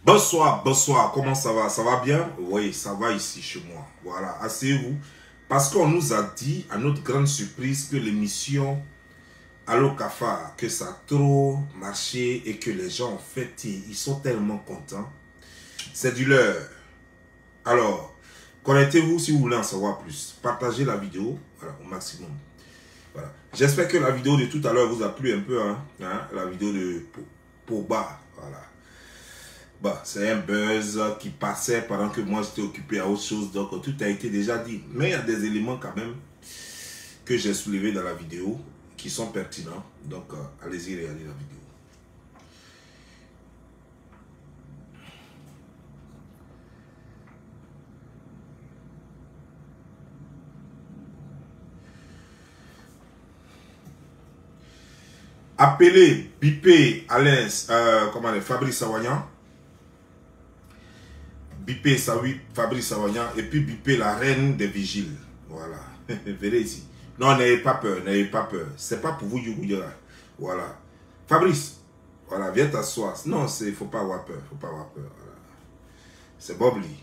Bonsoir, bonsoir, comment ça va? Ça va bien? Oui, ça va ici chez moi. Voilà, asseyez-vous. Parce qu'on nous a dit, à notre grande surprise, que l'émission Allo Cafard, que ça a trop marché et que les gens, en fait, ils sont tellement contents. C'est du leur. Alors, connectez-vous si vous voulez en savoir plus. Partagez la vidéo, voilà, au maximum. Voilà. J'espère que la vidéo de tout à l'heure vous a plu un peu, hein, la vidéo de Pogba, voilà. Bah, c'est un buzz qui passait pendant que moi j'étais occupé à autre chose, donc tout a été déjà dit. Mais il y a des éléments quand même que j'ai soulevés dans la vidéo qui sont pertinents, donc allez-y regarder la vidéo. Appelez, bipez Alain, Fabrice Sawagnan. Bipez Fabrice Sawagnan et puis bipez la reine des vigiles. Voilà. Venez ici. Non, n'ayez pas peur, n'ayez pas peur. C'est pas pour vous, voilà. Fabrice, voilà, viens t'asseoir. Non, il faut pas avoir peur, faut pas avoir peur. Voilà. C'est Bob Lee,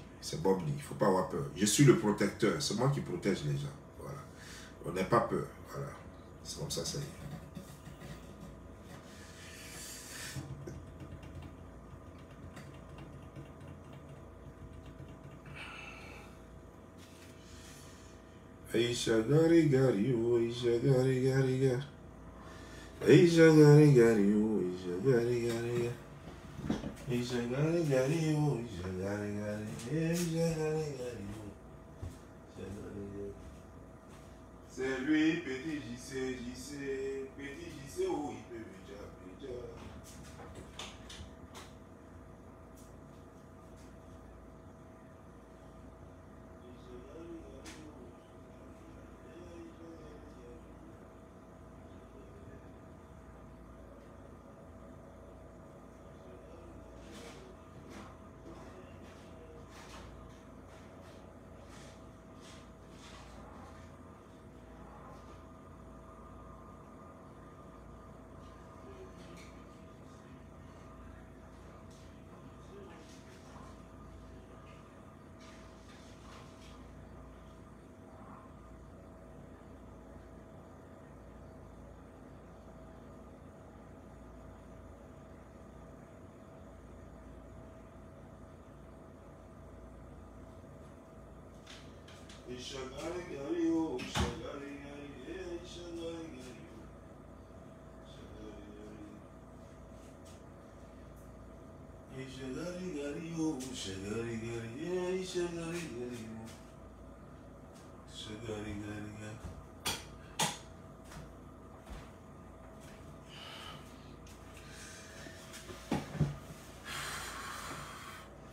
il faut pas avoir peur. Je suis le protecteur, c'est moi qui protège les gens. Voilà. On n'a pas peur, voilà. C'est comme ça, ça y est. Aisha gari gari oh, Aisha gari gari gari. Aisha gari gari oh, Aisha gari gari gari. Aisha gari gari oh, Aisha gari gari. Aisha gari gari oh, Aisha gari gari. C'est lui, petit JC, petit JC oh, il peut déjà.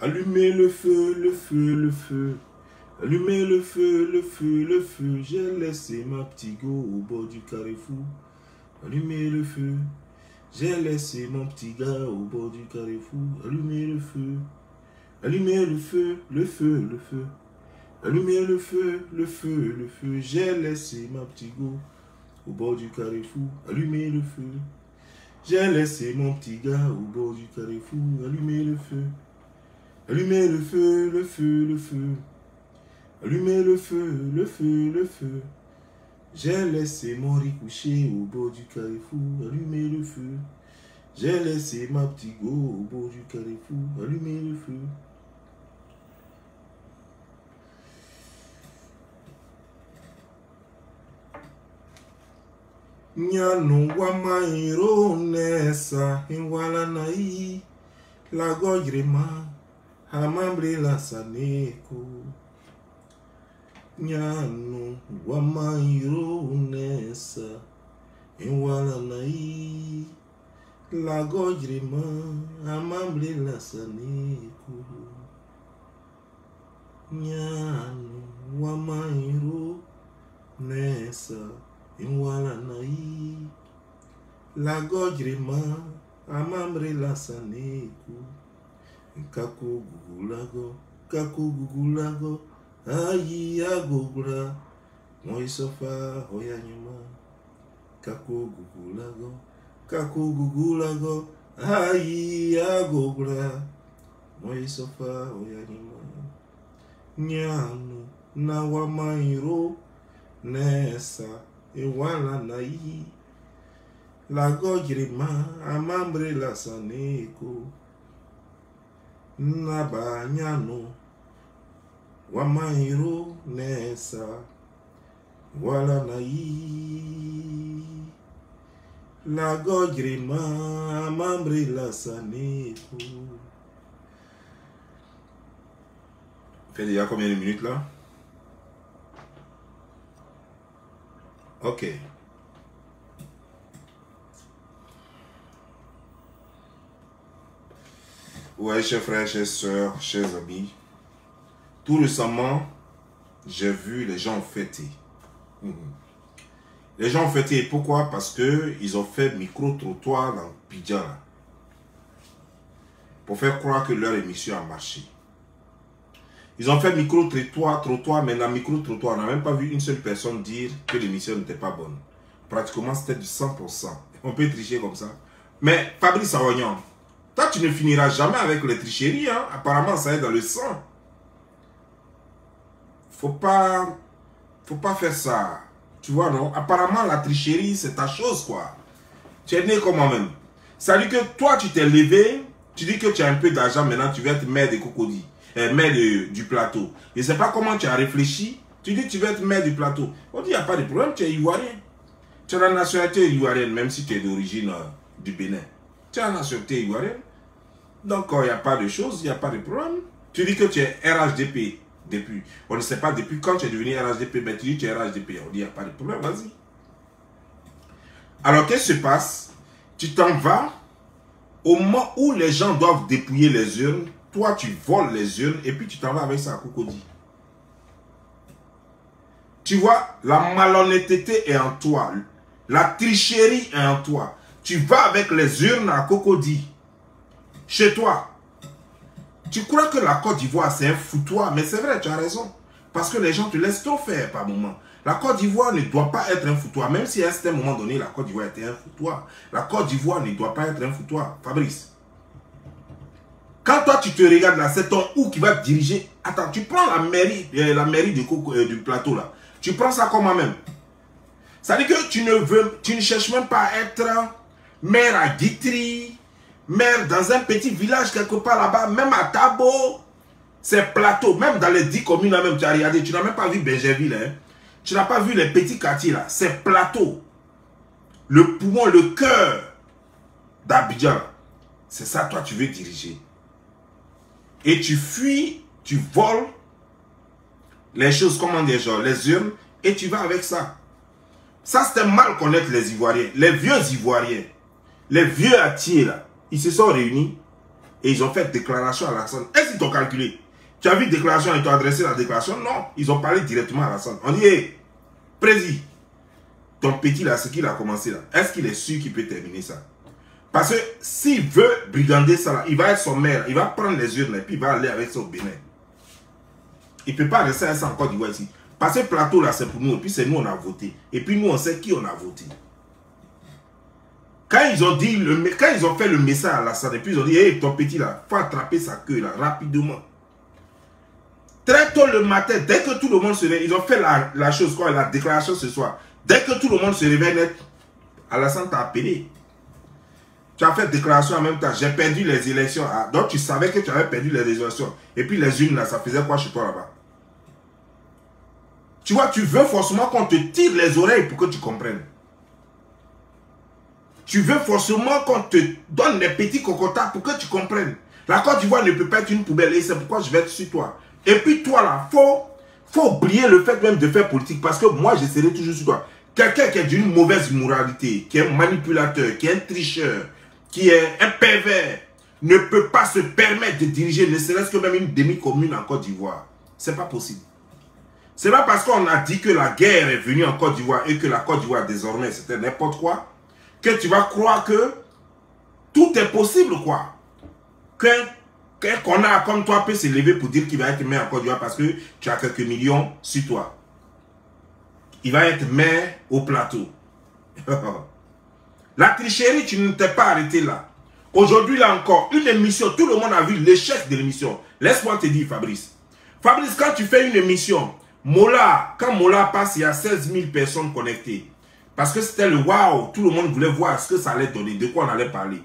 Allumez le feu, le feu, le feu. Allumez le feu, le feu, le feu. J'ai laissé ma petite go au bord du carrefour. Allumez le feu. J'ai laissé mon petit gars au bord du carrefour. Allumez le feu. Allumez le feu, le feu, le feu. Allumez le feu, le feu, le feu. J'ai laissé ma petite go au bord du carrefour. Allumez le feu. J'ai laissé mon petit gars au bord du carrefour. Allumez le feu. Allumez le feu, le feu, le feu. Allumez le feu, le feu, le feu. J'ai laissé mon riz couché au bord du carrefour. Allumez le feu. J'ai laissé ma petite go au bord du carrefour. Allumez le feu. Nyano wamairo nesa inwala nai la gojrema hamambre la saneko. Nyano wamairo nesa inwala nai la gojrema hamambre la saneko. Nyano wamairo nesa inwala nai la gojrema amambre la saneku. Kako gugulago ayi agogura moisofa hoyanyuma. Kako gugulago ayi agogura moisofa hoyanyuma. Nyanu na wamairo nesa inwala nai la gojrema amambre la saneko. Nabanyano wamairo nesa wala nai la gojrema amambre la saneko. Fait déjà combien de minutes là? Ok. Ouais, chers frères, chers sœurs, chers amis. Tout récemment, j'ai vu les gens fêter. Les gens ont fêté. Pourquoi? Parce qu'ils ont fait micro-trottoir dans Pidja. Pour faire croire que leur émission a marché. Ils ont fait micro-trottoir, mais dans micro-trottoir, on n'a même pas vu une seule personne dire que l'émission n'était pas bonne. Pratiquement, c'était du 100%. On peut tricher comme ça. Mais Fabrice Awagnon, toi, tu ne finiras jamais avec les tricheries. Hein? Apparemment, ça est dans le sang. Faut pas faire ça. Tu vois, non? Apparemment, la tricherie, c'est ta chose, quoi. Tu es né comme moi-même. Ça dit que toi, tu t'es levé, tu dis que tu as un peu d'argent, maintenant, tu vas être maire de Cocody. Maire du plateau. Je ne sais pas comment tu as réfléchi. Tu dis que tu vas être maire du plateau. On dit, il n'y a pas de problème, tu es ivoirien. Tu as la nationalité ivoirienne, même si tu es d'origine du Bénin. Tu as la nationalité ivoirienne. Donc, il n'y a pas de choses, il n'y a pas de problème. Tu dis que tu es RHDP depuis. On ne sait pas depuis quand tu es devenu RHDP, mais tu dis que tu es RHDP. On dit, il n'y a pas de problème, vas-y. Alors, qu'est-ce qui se passe? Tu t'en vas au moment où les gens doivent dépouiller les urnes. Toi, tu voles les urnes et puis tu t'en vas avec ça à Cocody. Tu vois, la malhonnêteté est en toi. La tricherie est en toi. Tu vas avec les urnes à Cocody. Chez toi. Tu crois que la Côte d'Ivoire, c'est un foutoir. Mais c'est vrai, tu as raison. Parce que les gens te laissent trop faire par moment. La Côte d'Ivoire ne doit pas être un foutoir. Même si à un moment donné, la Côte d'Ivoire était un foutoir. La Côte d'Ivoire ne doit pas être un foutoir. Fabrice. Quand toi, tu te regardes là, c'est ton ou qui va te diriger. Attends, tu prends la mairie du plateau là. Tu prends ça comme moi-même. Ça veut dire que tu ne cherches même pas à être maire à Guitry, maire dans un petit village quelque part là-bas, même à Tabo. C'est plateau, même dans les 10 communes là même, tu as regardé, tu n'as même pas vu Benjerville, hein. Tu n'as pas vu les petits quartiers là, c'est plateau. Le poumon, le cœur d'Abidjan. C'est ça, toi, tu veux diriger. Et tu fuis, tu voles les choses, comment dire, genre, les urnes, et tu vas avec ça. Ça, c'était mal connaître les Ivoiriens. Les vieux Ivoiriens, les vieux Atiers, là, ils se sont réunis. Et ils ont fait déclaration à Alassane. Est-ce qu'ils t'ont calculé? Tu as vu déclaration, ils t'ont adressé la déclaration? Non, ils ont parlé directement à Alassane. On dit, hey, Président, ton petit là, ce qu'il a commencé là, est-ce qu'il est sûr qu'il peut terminer ça? Parce que s'il veut brigander ça là, il va être son maire, il va prendre les urnes et puis il va aller avec ça au Bénin. Il ne peut pas rester ça en Côte d'Ivoire ici. Parce que ce plateau là, c'est pour nous, et puis c'est nous on a voté. Et puis nous on sait qui on a voté. Quand ils ont dit, quand ils ont fait le message à Alassane, et puis ils ont dit, hey, ton petit là, il faut attraper sa queue là, rapidement. Très tôt le matin, dès que tout le monde se réveille, ils ont fait la chose, quoi, la déclaration ce soir. Dès que tout le monde se réveille net, Alassane t'a appelé. Tu as fait déclaration en même temps, j'ai perdu les élections. Ah, donc tu savais que tu avais perdu les élections. Et puis les unes là, ça faisait quoi chez toi là-bas? Tu vois, tu veux forcément qu'on te tire les oreilles pour que tu comprennes. Tu veux forcément qu'on te donne les petits cocotas pour que tu comprennes. La Côte d'Ivoire ne peut pas être une poubelle et c'est pourquoi je vais être sur toi. Et puis toi là, faut oublier le fait même de faire politique parce que moi je serai toujours sur toi. Quelqu'un qui est d'une mauvaise moralité, qui est un manipulateur, qui est un tricheur, qui est un pervers, ne peut pas se permettre de diriger ne serait-ce que même une demi-commune en Côte d'Ivoire. C'est pas possible. C'est pas parce qu'on a dit que la guerre est venue en Côte d'Ivoire et que la Côte d'Ivoire désormais c'était n'importe quoi, que tu vas croire que tout est possible quoi. Qu'un connard comme toi peut se lever pour dire qu'il va être maire en Côte d'Ivoire parce que tu as quelques millions sur toi. Il va être maire au plateau. La tricherie, tu ne t'es pas arrêté là. Aujourd'hui, là encore, une émission, tout le monde a vu l'échec de l'émission. Laisse-moi te dire, Fabrice. Fabrice, quand tu fais une émission, quand Mola passe, il y a 16 000 personnes connectées. Parce que c'était le waouh, tout le monde voulait voir ce que ça allait donner, de quoi on allait parler.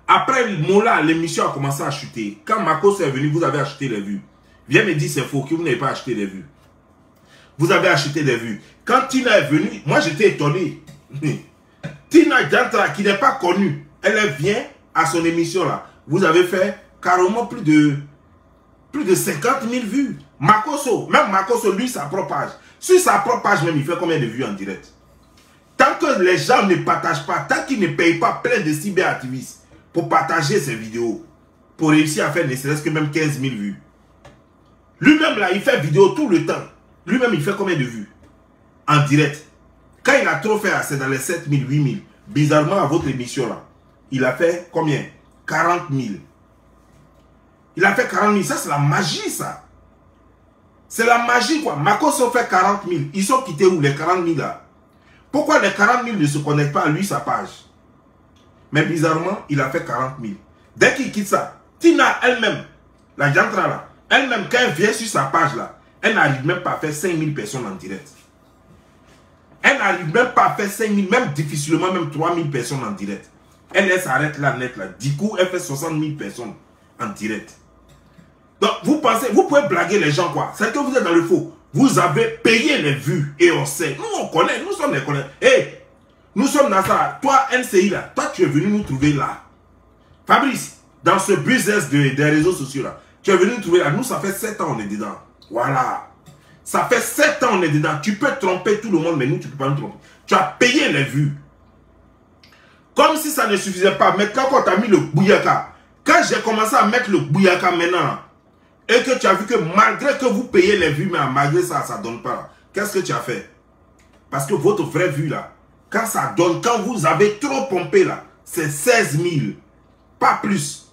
Après Mola, l'émission a commencé à chuter. Quand Marcos est venu, vous avez acheté les vues. Viens me dire, c'est faux, que vous n'avez pas acheté les vues. Vous avez acheté des vues. Quand Tina est venue, moi j'étais étonné. Tina Diantra, qui n'est pas connue, elle vient à son émission là. Vous avez fait carrément plus de 50 000 vues. Makoso, même Makoso, lui, sa propre page. Sur sa propre page même, il fait combien de vues en direct? Tant que les gens ne partagent pas, tant qu'ils ne payent pas plein de cyberactivistes pour partager ces vidéos, pour réussir à faire ne serait-ce que même 15 000 vues. Lui-même là, il fait vidéo tout le temps. Lui-même, il fait combien de vues en direct? Quand il a trop fait, c'est dans les 7 000, 8 000. Bizarrement, à votre émission là, il a fait combien? 40 000. Il a fait 40 000. Ça, c'est la magie, ça. C'est la magie, quoi. Makoso fait 40 000. Ils sont quittés où, les 40 000 là? Pourquoi les 40 000 ne se connectent pas à lui, sa page? Mais bizarrement, il a fait 40 000. Dès qu'il quitte ça, Tina elle-même, la Diantra là, elle-même, quand elle vient sur sa page là, elle n'arrive même pas à faire 5 000 personnes en direct. Elle n'arrive même pas à faire 5 000, même difficilement, même 3 000 personnes en direct. Elle s'arrête là, net là. Du coup, elle fait 60 000 personnes en direct. Donc, vous pensez, vous pouvez blaguer les gens quoi. C'est que vous êtes dans le faux. Vous avez payé les vues et on sait. Nous, on connaît, nous sommes les connaisseurs. Hey, nous sommes dans ça. Toi, NCI là, toi, tu es venu nous trouver là. Fabrice, dans ce business des réseaux sociaux là, tu es venu nous trouver là. Nous, ça fait 7 ans on est dedans. Voilà. Ça fait 7 ans on est dedans. Tu peux tromper tout le monde, mais nous, tu ne peux pas nous tromper. Tu as payé les vues. Comme si ça ne suffisait pas. Mais quand on t'a mis le bouyaka, quand j'ai commencé à mettre le bouyaka maintenant, et que tu as vu que malgré que vous payez les vues, mais malgré ça, ça ne donne pas. Qu'est-ce que tu as fait? Parce que votre vraie vue là, quand ça donne, quand vous avez trop pompé là, c'est 16 000. Pas plus.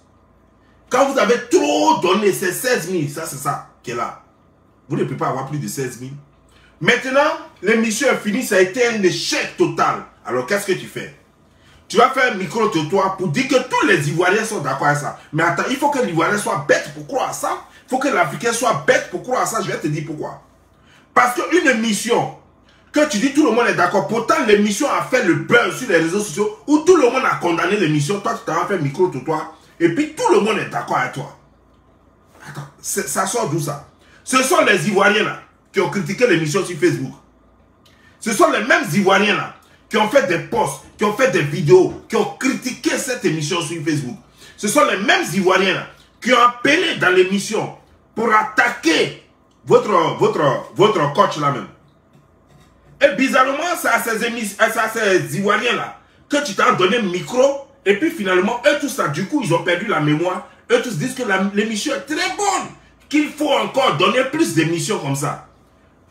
Quand vous avez trop donné, c'est 16 000. Ça, c'est ça qui est là. Vous ne pouvez pas avoir plus de 16 000. Maintenant, l'émission est finie, ça a été un échec total. Alors, qu'est-ce que tu fais? Tu vas faire un micro-trottoir pour dire que tous les Ivoiriens sont d'accord avec ça. Mais attends, il faut que l'Ivoirien soit bête pour croire à ça. Il faut que l'Africain soit bête pour croire à ça. Je vais te dire pourquoi. Parce qu'une émission, que tu dis tout le monde est d'accord, pourtant l'émission a fait le buzz sur les réseaux sociaux où tout le monde a condamné l'émission. Toi, tu t'as fait un micro-trottoir et puis tout le monde est d'accord avec toi. Attends, ça sort d'où ça? Ce sont les Ivoiriens là qui ont critiqué l'émission sur Facebook. Ce sont les mêmes Ivoiriens là qui ont fait des posts, qui ont fait des vidéos, qui ont critiqué cette émission sur Facebook. Ce sont les mêmes Ivoiriens là qui ont appelé dans l'émission pour attaquer votre coach là même. Et bizarrement, c'est à ces Ivoiriens là que tu t'as donné le micro et puis finalement, eux tous ça, du coup, ils ont perdu la mémoire. eux tous disent que l'émission est très bonne, qu'il faut encore donner plus d'émissions comme ça.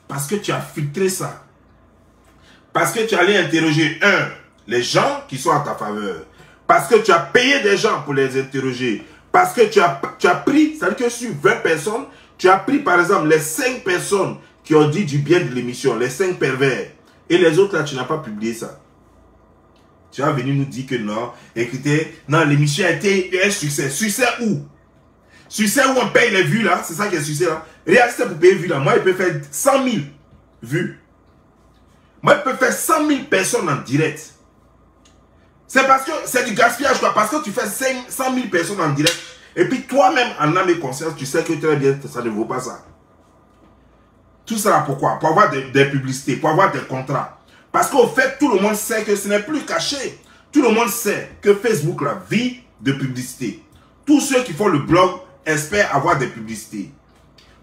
Parce que tu as filtré ça. Parce que tu allais interroger, les gens qui sont à ta faveur. Parce que tu as payé des gens pour les interroger. Parce que tu as pris, c'est-à-dire que sur 20 personnes, tu as pris par exemple les 5 personnes qui ont dit du bien de l'émission, les 5 pervers. Et les autres là, tu n'as pas publié ça. Tu vas venir nous dire que non, écoutez, non, l'émission a été un succès. Succès où? Succès où on paye les vues là, c'est ça qui est succès là. Réalité pour payer vues là, moi il peut faire 100 000 vues. Moi il peut faire 100 000 personnes en direct. C'est parce que c'est du gaspillage quoi, parce que tu fais 100 000 personnes en direct. Et puis toi-même en âme et conscience, tu sais que très bien, ça ne vaut pas ça. Tout ça pourquoi? Pour avoir des publicités, pour avoir des contrats. Parce qu'au fait, tout le monde sait que ce n'est plus caché. Tout le monde sait que Facebook la vit de publicité. Tous ceux qui font le blog espèrent avoir des publicités.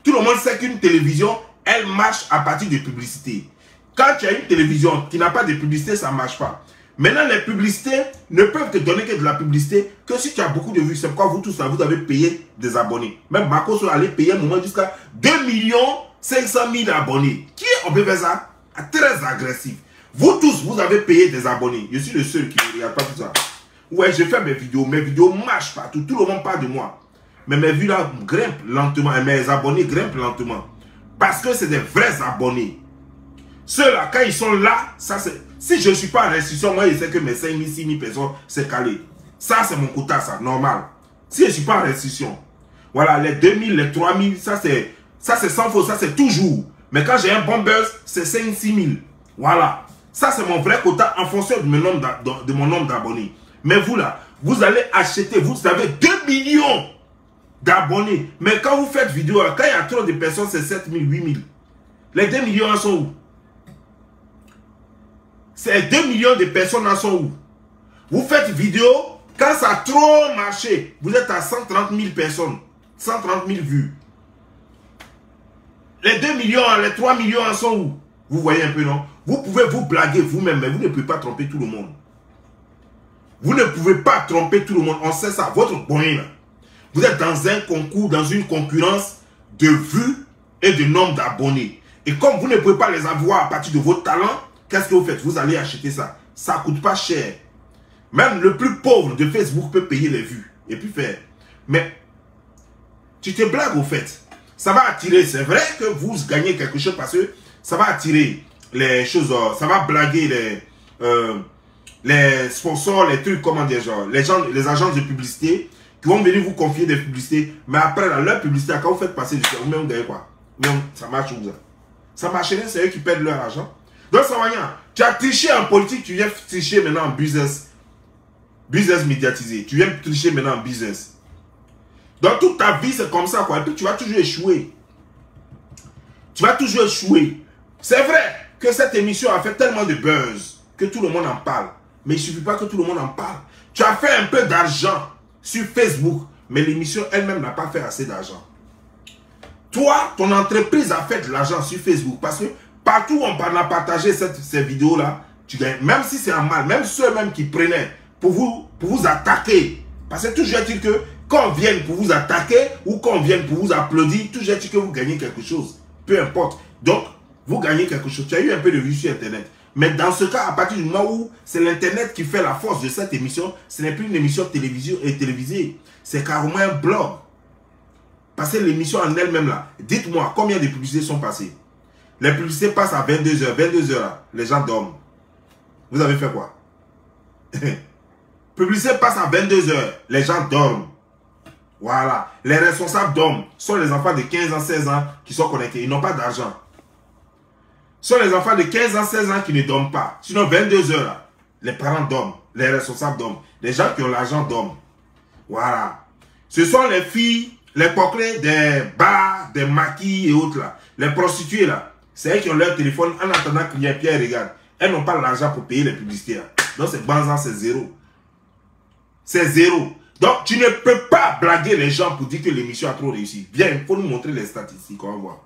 Tout le monde sait qu'une télévision, elle marche à partir de publicités. Quand tu as une télévision qui n'a pas de publicité, ça ne marche pas. Maintenant, les publicités ne peuvent te donner que de la publicité que si tu as beaucoup de vues. C'est pourquoi vous tous, là, vous avez payé des abonnés. Même Marcos allait payer un moment jusqu'à 2 500 000 abonnés. Qui on peut faire ça? Très agressif. Vous tous, vous avez payé des abonnés. Je suis le seul qui ne regarde pas tout ça. Ouais, je fais mes vidéos marchent partout. Tout le monde parle de moi. Mais mes vues là grimpent lentement. Et mes abonnés grimpent lentement. Parce que c'est des vrais abonnés. Ceux-là, quand ils sont là, ça c'est... Si je ne suis pas en restriction, moi je sais que mes 5 000, 6 000 personnes, c'est calé. Ça c'est mon quota, ça, normal. Si je ne suis pas en restriction. Voilà, les 2 000, les 3 000, ça c'est sans faute, ça c'est toujours. Mais quand j'ai un bon buzz, c'est 5 6 000. Voilà. Ça c'est mon vrai quota en fonction de mon nombre d'abonnés. Mais vous là, vous allez acheter, vous avez 2 millions d'abonnés. Mais quand vous faites vidéo, quand il y a trop de personnes, c'est 7 000, 8 000. Les 2 millions en sont où? Ces 2 millions de personnes en sont où? Vous faites vidéo, quand ça a trop marché, vous êtes à 130 000 personnes, 130 000 vues. Les 2 millions, les 3 millions en sont où? Vous voyez un peu, non? Vous pouvez vous blaguer vous-même, mais vous ne pouvez pas tromper tout le monde. Vous ne pouvez pas tromper tout le monde. On sait ça. Votre point là. Vous êtes dans un concours, dans une concurrence de vues et de nombre d'abonnés. Et comme vous ne pouvez pas les avoir à partir de votre talent, qu'est-ce que vous faites? Vous allez acheter ça. Ça ne coûte pas cher. Même le plus pauvre de Facebook peut payer les vues et puis faire. Mais tu te blagues au fait. Ça va attirer. C'est vrai que vous gagnez quelque chose parce que ça va attirer les choses. Ça va blaguer les sponsors, les trucs, comment dire, genre, les agences de publicité qui vont venir vous confier des publicités. Mais après, dans leur publicité, quand vous faites passer du temps, vous-même, vous gagnez quoi? Même, ça marche où ça? Ça marche rien, c'est eux qui perdent leur argent. Donc, ça va rien. Tu as triché en politique, tu viens tricher maintenant en business. Business médiatisé. Tu viens tricher maintenant en business. Dans toute ta vie, c'est comme ça, quoi. Et puis, tu vas toujours échouer. Tu vas toujours échouer. C'est vrai que cette émission a fait tellement de buzz que tout le monde en parle. Mais il ne suffit pas que tout le monde en parle. Tu as fait un peu d'argent sur Facebook, mais l'émission elle-même n'a pas fait assez d'argent. Toi, ton entreprise a fait de l'argent sur Facebook parce que partout où on a partagé ces vidéos-là, tu gagnes. Même si c'est un mal, même ceux-mêmes qui prenaient pour vous attaquer. Parce que toujours est-il que quand on vient pour vous attaquer ou quand on vient pour vous applaudir, toujours est-il que vous gagnez quelque chose. Peu importe. Donc, vous gagnez quelque chose. Tu as eu un peu de vues sur Internet. Mais dans ce cas, à partir du moment où c'est l'Internet qui fait la force de cette émission, ce n'est plus une émission télévisée. C'est carrément un blog. Parce que l'émission en elle-même là, dites-moi combien de publicités sont passées. Les publicités passent à 22h. 22h là, les gens dorment. Vous avez fait quoi? Publicité passe à 22h, les gens dorment. Voilà. Les responsables dorment. Ce sont les enfants de 15 ans, 16 ans qui sont connectés. Ils n'ont pas d'argent. Ce sont les enfants de 15 ans, 16 ans qui ne dorment pas. Sinon, 22h, là, les parents dorment. Les responsables dorment. Les gens qui ont l'argent dorment. Voilà. Ce sont les filles, les coquelets des bars, des maquis et autres là. Les prostituées là. C'est elles qui ont leur téléphone en attendant qu'il y ait Pierre regarde. Elles n'ont pas l'argent pour payer les publicités là. Donc, c'est banzan, c'est zéro. C'est zéro. Donc, tu ne peux pas blaguer les gens pour dire que l'émission a trop réussi. Viens, il faut nous montrer les statistiques, on va voir.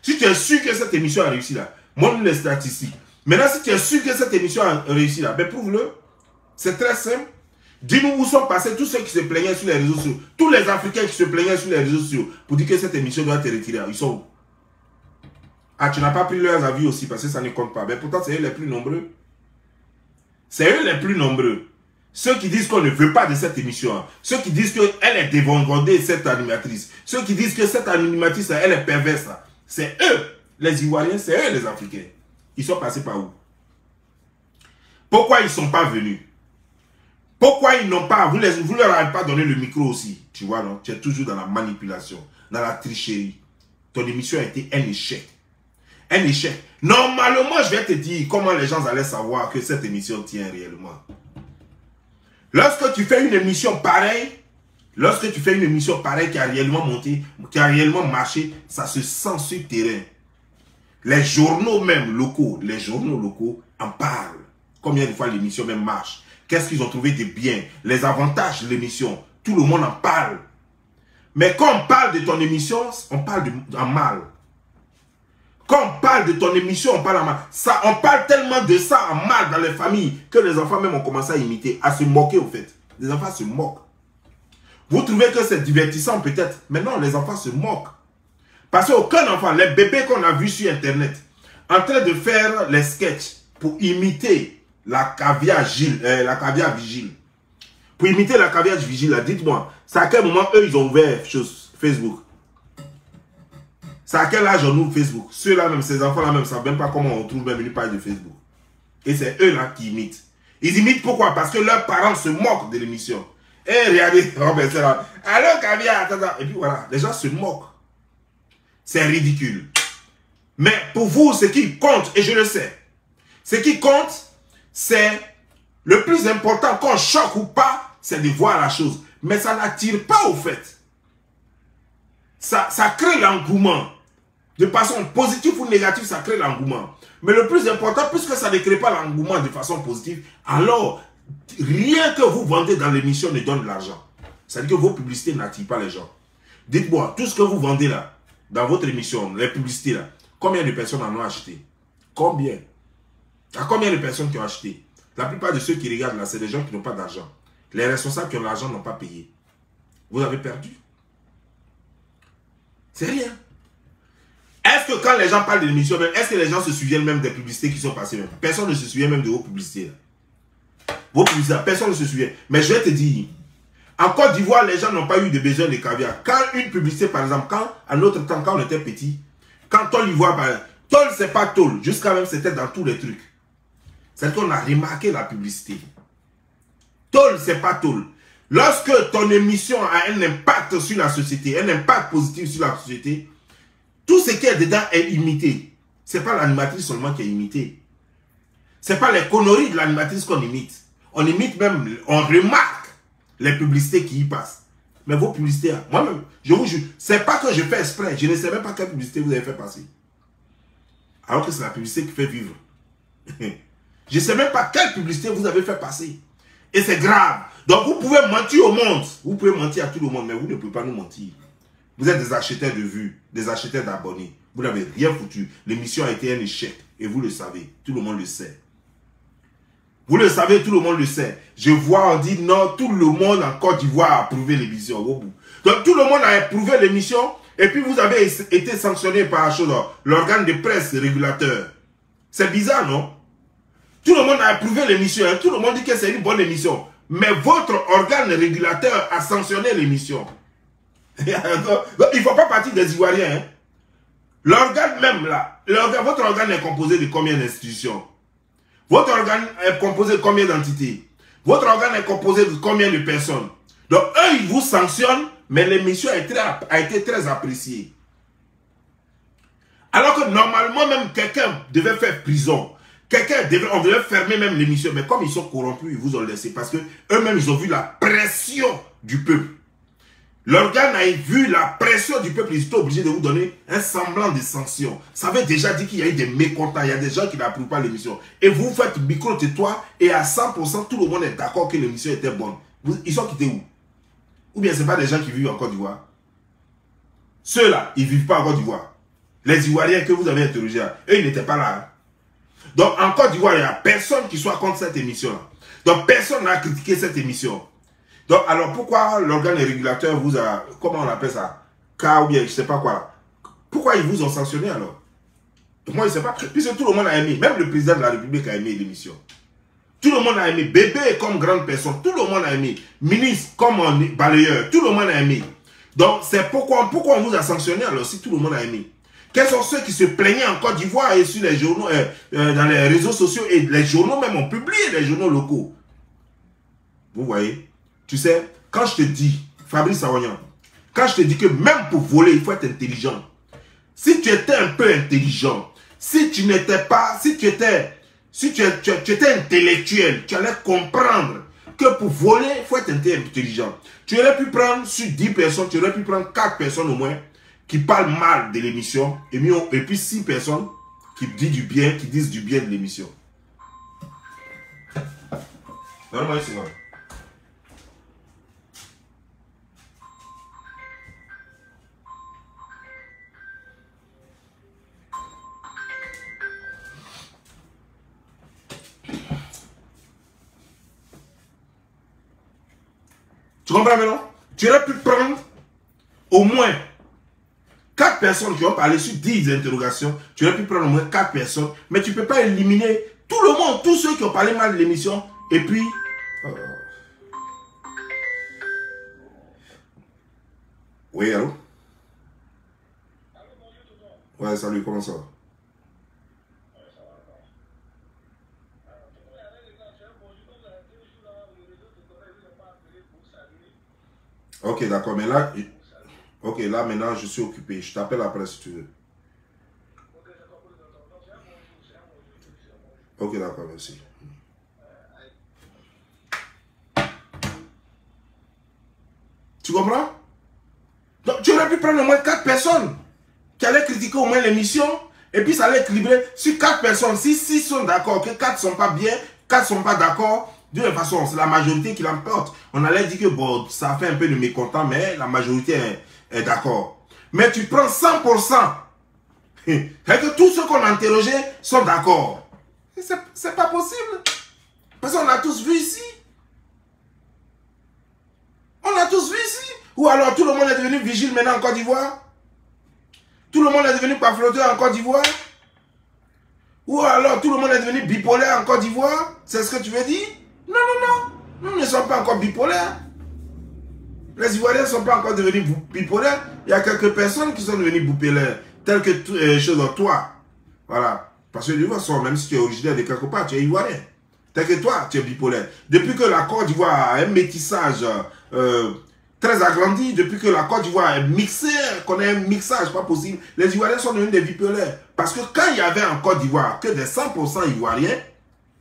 Si tu es sûr que cette émission a réussi là, montre les statistiques. Maintenant, si tu es sûr que cette émission a réussi là, ben prouve-le. C'est très simple. Dis-nous où sont passés tous ceux qui se plaignaient sur les réseaux sociaux. Tous les Africains qui se plaignaient sur les réseaux sociaux pour dire que cette émission doit être retirée. Ils sont où? Ah, tu n'as pas pris leurs avis aussi parce que ça ne compte pas. Mais pourtant, c'est eux les plus nombreux. C'est eux les plus nombreux. Ceux qui disent qu'on ne veut pas de cette émission. Ceux qui disent qu'elle est dévangardée, cette animatrice. Ceux qui disent que cette animatrice, elle est perverse. C'est eux, les Ivoiriens, c'est eux les Africains. Ils sont passés par où? Pourquoi ils ne sont pas venus? Pourquoi ils n'ont pas... Vous leur avez pas donné le micro aussi. Tu vois, non? Tu es toujours dans la manipulation, dans la tricherie. Ton émission a été un échec. Un échec. Normalement, je vais te dire comment les gens allaient savoir que cette émission tient réellement. Lorsque tu fais une émission pareille, qui a réellement monté, qui a réellement marché, ça se sent sur terrain. Les journaux même locaux, en parlent. Combien de fois l'émission même marche? Qu'est-ce qu'ils ont trouvé de bien? Les avantages de l'émission, tout le monde en parle. Mais quand on parle de ton émission, on parle en mal. Quand on parle de ton émission, on parle en mal. Ça, on parle tellement de ça en mal dans les familles que les enfants même ont commencé à imiter, à se moquer au fait. Les enfants se moquent. Vous trouvez que c'est divertissant peut-être, mais non, les enfants se moquent. Parce qu'aucun enfant, les bébés qu'on a vus sur Internet, en train de faire les sketchs pour imiter la caviar vigile. Pour imiter la caviar vigile, dites-moi, c'est à quel moment eux, ils ont ouvert Facebook? C'est à quel âge on ouvre Facebook? Ceux-là même, ces enfants-là même, ne savent même pas comment on trouve même une page de Facebook. Et c'est eux-là qui imitent. Ils imitent pourquoi? Parce que leurs parents se moquent de l'émission. Et regardez, Robert, c'est là. Alors, caviar, et puis voilà, les gens se moquent. C'est ridicule. Mais pour vous, ce qui compte, et je le sais, ce qui compte, c'est le plus important, qu'on choque ou pas, c'est de voir la chose. Mais ça n'attire pas au fait. Ça crée l'engouement. De façon positive ou négative, ça crée l'engouement. Mais le plus important, puisque ça ne crée pas l'engouement de façon positive, alors, rien que vous vendez dans l'émission ne donne de l'argent. C'est-à-dire que vos publicités n'attirent pas les gens. Dites-moi, tout ce que vous vendez là, dans votre émission, les publicités là, combien de personnes en ont acheté? Combien? Il y a combien de personnes qui ont acheté? La plupart de ceux qui regardent là, c'est des gens qui n'ont pas d'argent. Les responsables qui ont l'argent n'ont pas payé. Vous avez perdu. C'est rien. Est-ce que quand les gens parlent de l'émission, est-ce que les gens se souviennent même des publicités qui sont passées même? Personne ne se souvient même de vos publicités là. Vos publicités, personne ne se souvient. Mais je vais te dire, en Côte d'Ivoire, les gens n'ont pas eu de besoin de caviar. Quand une publicité, par exemple, à notre temps, quand on était petit, quand Tôle Ivoire, Tôle, c'est pas Tôle. Jusqu'à même, c'était dans tous les trucs. C'est qu'on a remarqué la publicité. Tôle, c'est pas Tôle. Lorsque ton émission a un impact sur la société, un impact positif sur la société, tout ce qui est dedans est imité. Ce n'est pas l'animatrice seulement qui est imitée. Ce n'est pas les conneries de l'animatrice qu'on imite. On imite même, on remarque les publicités qui y passent. Mais vos publicités, moi-même, je vous jure, c'est pas que je fais exprès. Je ne sais même pas quelle publicité vous avez fait passer. Alors que c'est la publicité qui fait vivre. Je ne sais même pas quelle publicité vous avez fait passer. Et c'est grave. Donc vous pouvez mentir au monde. Vous pouvez mentir à tout le monde, mais vous ne pouvez pas nous mentir. Vous êtes des acheteurs de vues, des acheteurs d'abonnés. Vous n'avez rien foutu. L'émission a été un échec. Et vous le savez. Tout le monde le sait. Vous le savez, tout le monde le sait. Je vois, on dit non, tout le monde en Côte d'Ivoire a approuvé l'émission. Donc tout le monde a approuvé l'émission. Et puis vous avez été sanctionné par l'organe de presse régulateur. C'est bizarre, non? Tout le monde a approuvé l'émission. Hein? Tout le monde dit que c'est une bonne émission. Mais votre organe régulateur a sanctionné l'émission. Il ne faut pas partir des Ivoiriens. Hein? L'organe même là, votre organe est composé de combien d'institutions? Votre organe est composé de combien d'entités? Votre organe est composé de combien de personnes? Donc eux, ils vous sanctionnent, mais l'émission a été très appréciée. Alors que normalement, même quelqu'un devait faire prison. On devait fermer même l'émission. Mais comme ils sont corrompus, ils vous ont laissé. Parce que eux-mêmes, ils ont vu la pression du peuple. L'organe a vu la pression du peuple. Ils étaient obligés de vous donner un semblant de sanction. Ça avait déjà dit qu'il y a eu des mécontents. Il y a des gens qui n'approuvent pas l'émission. Et vous faites micro-tais-toi. Et à 100%, tout le monde est d'accord que l'émission était bonne. Ils sont quittés où? Ou bien ce n'est pas des gens qui vivent en Côte d'Ivoire? Ceux-là, ils ne vivent pas en Côte d'Ivoire. Les Ivoiriens que vous avez interrogés, eux, ils n'étaient pas là. Hein? Donc, en Côte d'Ivoire, il n'y a personne qui soit contre cette émission-là. Donc, personne n'a critiqué cette émission. Donc, alors pourquoi l'organe régulateur vous a, comment on appelle ça, K ou bien je sais pas quoi là. Pourquoi ils vous ont sanctionné alors? Moi, je ne sais pas. Puisque tout le monde a aimé. Même le président de la République a aimé l'émission. Tout le monde a aimé. Bébé comme grande personne. Tout le monde a aimé. Ministre comme un balayeur. Tout le monde a aimé. Donc, c'est pourquoi on vous a sanctionné alors si tout le monde a aimé. Quels sont ceux qui se plaignaient en Côte d'Ivoire et sur les journaux, dans les réseaux sociaux et les journaux même ont publié, les journaux locaux. Vous voyez? Tu sais, quand je te dis, Fabrice Awagnan, quand je te dis que même pour voler, il faut être intelligent. Si tu étais un peu intelligent, si tu n'étais pas, si tu étais intellectuel, tu allais comprendre que pour voler, il faut être intelligent. Tu aurais pu prendre sur 10 personnes, tu aurais pu prendre 4 personnes au moins qui parlent mal de l'émission et puis 6 personnes qui disent du bien, de l'émission. Donne-moi une seconde. Tu comprends maintenant? Tu aurais pu prendre au moins 4 personnes qui ont parlé sur 10 interrogations. Tu aurais pu prendre au moins 4 personnes. Mais tu ne peux pas éliminer tout le monde, tous ceux qui ont parlé mal de l'émission. Et puis... Oui, allô? Ouais, salut, comment ça va? Ok, d'accord, mais là... Ok, là, maintenant, je suis occupé. Je t'appelle après si tu veux. Ok, d'accord, merci. Tu comprends? Donc, tu aurais pu prendre au moins 4 personnes qui allaient critiquer au moins l'émission, et puis ça allait équilibrer sur 4 personnes. Si 6 sont d'accord, que 4 ne sont pas bien, 4 ne sont pas d'accord, de toute façon, c'est la majorité qui l'emporte. On allait dire que bon, ça fait un peu de mécontent, mais la majorité est d'accord. Mais tu prends 100%, et que tous ceux qu'on a interrogés sont d'accord. C'est pas possible. Parce qu'on a tous vu ici. On a tous vu ici. Ou alors tout le monde est devenu vigile maintenant en Côte d'Ivoire. Tout le monde est devenu pafloteur en Côte d'Ivoire. Ou alors tout le monde est devenu bipolaire en Côte d'Ivoire. C'est ce que tu veux dire? Non, non, non. Nous ne sommes pas encore bipolaires. Les Ivoiriens ne sont pas encore devenus bipolaires. Il y a quelques personnes qui sont devenues bipolaires. Telles que toi. Voilà. Parce que l'Ivoire, même si tu es originaire de quelque part, tu es Ivoirien. Tel que toi, tu es bipolaire. Depuis que la Côte d'Ivoire a un métissage très agrandi, depuis que la Côte d'Ivoire est mixée, qu'on ait un mixage pas possible, les Ivoiriens sont devenus des bipolaires. Parce que quand il y avait en Côte d'Ivoire que des 100% Ivoiriens,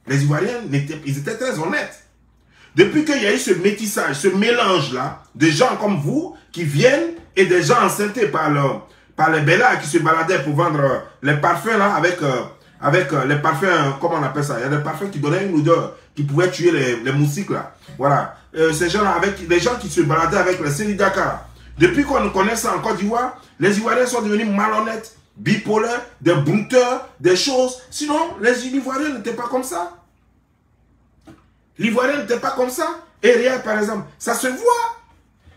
les Ivoiriens, ils étaient très honnêtes. Depuis qu'il y a eu ce métissage, ce mélange-là, de gens comme vous qui viennent et des gens enceintés par les bellards qui se baladaient pour vendre les parfums là avec les parfums, comment on appelle ça? Il y a des parfums qui donnaient une odeur, qui pouvaient tuer les moustiques là. Voilà. Ces gens-là, avec les gens qui se baladaient avec les Séni Dakar. Depuis qu'on connaît ça en Côte d'Ivoire, les Ivoiriens sont devenus malhonnêtes, bipolaires, des brouteurs, des choses. Sinon, les Ivoiriens n'étaient pas comme ça. L'Ivoirien n'était pas comme ça. Et regarde, par exemple, ça se voit.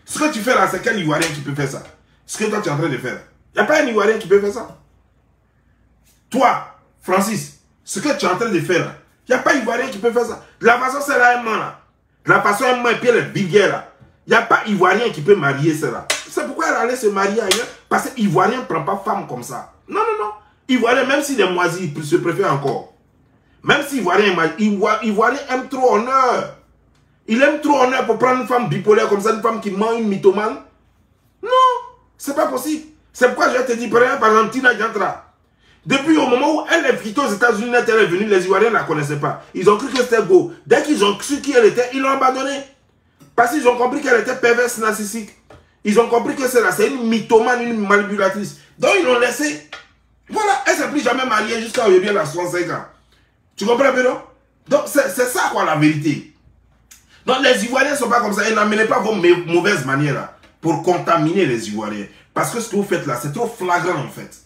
Ce que tu fais là, c'est quel Ivoirien qui peut faire ça? Ce que toi tu es en train de faire. Il n'y a pas un Ivoirien qui peut faire ça. Toi, Francis, ce que tu es en train de faire là, il n'y a pas Ivoirien qui peut faire ça. De la façon, c'est là un man là. De la façon, un man et puis les biguets là. Il n'y a pas Ivoirien qui peut marier cela. C'est pourquoi elle allait se marier ailleurs. Parce que Ivoirien ne prend pas femme comme ça. Non, non, non. Ivoirien, même s'il est moisi, il se préfère encore. Même si Ivoirien aime trop honneur. Il aime trop honneur pour prendre une femme bipolaire comme ça, une femme qui ment, une mythomane. Non, c'est pas possible. C'est pourquoi je te dis, par exemple, Tina Diantra. Depuis au moment où elle est quittée aux États-Unis, elle est venue, les Ivoiriens ne la connaissaient pas. Ils ont cru que c'était beau. Dès qu'ils ont su qui elle était, ils l'ont abandonnée. Parce qu'ils ont compris qu'elle était perverse, narcissique. Ils ont compris que c'est une mythomane, une manipulatrice. Donc ils l'ont laissée. Voilà, elle ne s'est plus jamais mariée jusqu'à aujourd'hui, elle a 65 ans. Tu comprends bien, non? Donc c'est ça quoi la vérité. Donc les Ivoiriens ne sont pas comme ça. Et n'amenez pas vos mauvaises manières là pour contaminer les Ivoiriens. Parce que ce que vous faites là, c'est trop flagrant en fait.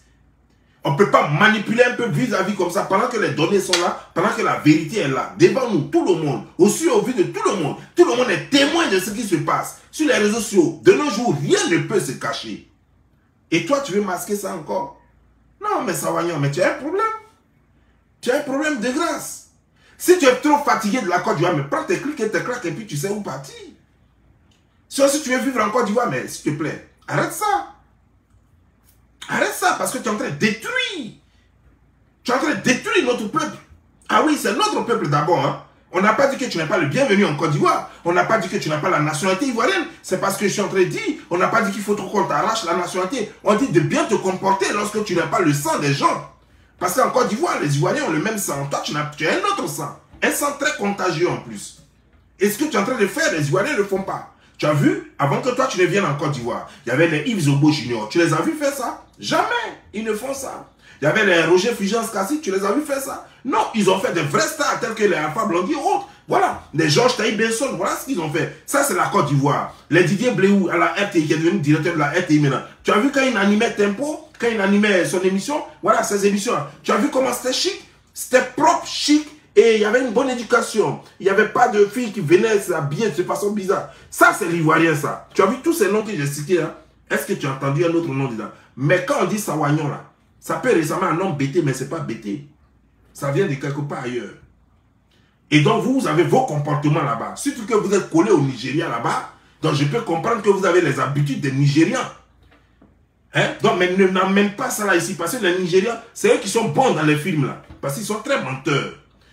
On ne peut pas manipuler un peu vis-à-vis comme ça pendant que les données sont là, pendant que la vérité est là, devant nous, tout le monde, aussi au vu de tout le monde. Tout le monde est témoin de ce qui se passe. Sur les réseaux sociaux, de nos jours, rien ne peut se cacher. Et toi, tu veux masquer ça encore? Non, mais Savagnon, mais tu as un problème. Tu as un problème de grâce. Si tu es trop fatigué de la Côte d'Ivoire, mais prends tes clics et tes claques et puis tu sais où partir. Si tu veux vivre en Côte d'Ivoire, mais s'il te plaît, arrête ça. Arrête ça parce que tu es en train de détruire. Tu es en train de détruire notre peuple. Ah oui, c'est notre peuple d'abord. Hein. On n'a pas dit que tu n'es pas le bienvenu en Côte d'Ivoire. On n'a pas dit que tu n'as pas la nationalité ivoirienne. C'est parce que je suis en train de dire. On n'a pas dit qu'il faut trop qu'on t'arrache la nationalité. On dit de bien te comporter lorsque tu n'as pas le sang des gens. Parce qu'en Côte d'Ivoire, les Ivoiriens ont le même sang. Toi, tu as un autre sang. Un sang très contagieux en plus. Et ce que tu es en train de faire, les Ivoiriens ne le font pas. Tu as vu, avant que toi tu ne viennes en Côte d'Ivoire, il y avait les Yves Zobo Junior. Tu les as vus faire ça? Jamais. Ils ne font ça. Il y avait les Roger Fulgence Kassi. Tu les as vus faire ça? Non, ils ont fait des vrais stars tels que les Alpha Blondy ou autres. Voilà. Les Georges Taïb Benson. Voilà ce qu'ils ont fait. Ça, c'est la Côte d'Ivoire. Les Didier Bléou à la RTI, qui est devenu directeur de la RTI maintenant. Tu as vu quand il animait Tempo, quand il animait son émission? Voilà, ses émissions. Tu as vu comment c'était chic? C'était propre, chic. Et il y avait une bonne éducation. Il n'y avait pas de filles qui venaient s'habiller de façon bizarre. Ça, c'est l'Ivoirien, ça. Tu as vu tous ces noms que j'ai cités, hein? Est-ce que tu as entendu un autre nom dedans? Mais quand on dit Savagnon, là, ça peut ressembler à un nom bêté, mais ce n'est pas bêté. Ça vient de quelque part ailleurs. Et donc, vous avez vos comportements là-bas. Surtout que vous êtes collé au Nigeria là-bas. Donc, je peux comprendre que vous avez les habitudes des Nigérians. Hein? Donc, mais n'amène pas ça là ici. Parce que les Nigérians, c'est eux qui sont bons dans les films là. Parce qu'ils sont très menteurs.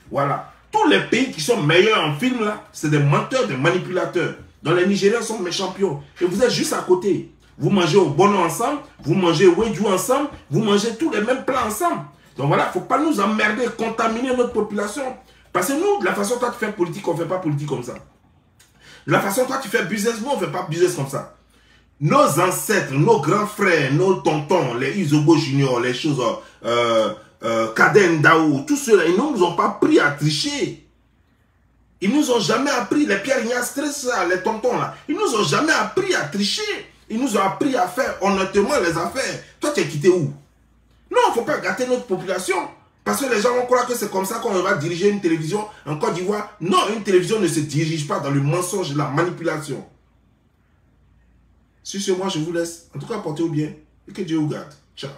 Voilà. Tous les pays qui sont meilleurs en film, là, c'est des menteurs, des manipulateurs. Donc les Nigériens sont mes champions. Et vous êtes juste à côté. Vous mangez au Bono ensemble, vous mangez au Wedjou ensemble, vous mangez tous les mêmes plats ensemble. Donc voilà, il ne faut pas nous emmerder, contaminer notre population. Parce que nous, de la façon dont toi tu fais politique, on ne fait pas politique comme ça. De la façon dont toi tu fais business, nous, on ne fait pas business comme ça. Nos ancêtres, nos grands frères, nos tontons, les Izobo Junior, les choses... Kaden Daou, tous ceux-là, ils ne nous ont pas appris à tricher. Ils ne nous ont jamais appris, les Pierre Ignace, les tontons là, ils ne nous ont jamais appris à tricher. Ils nous ont appris à faire honnêtement les affaires. Toi, tu es quitté où? Non, il ne faut pas gâter notre population. Parce que les gens vont croire que c'est comme ça qu'on va diriger une télévision en Côte d'Ivoire. Non, une télévision ne se dirige pas dans le mensonge et la manipulation. Sur ce, moi, je vous laisse. En tout cas, portez-vous bien et que Dieu vous garde. Ciao.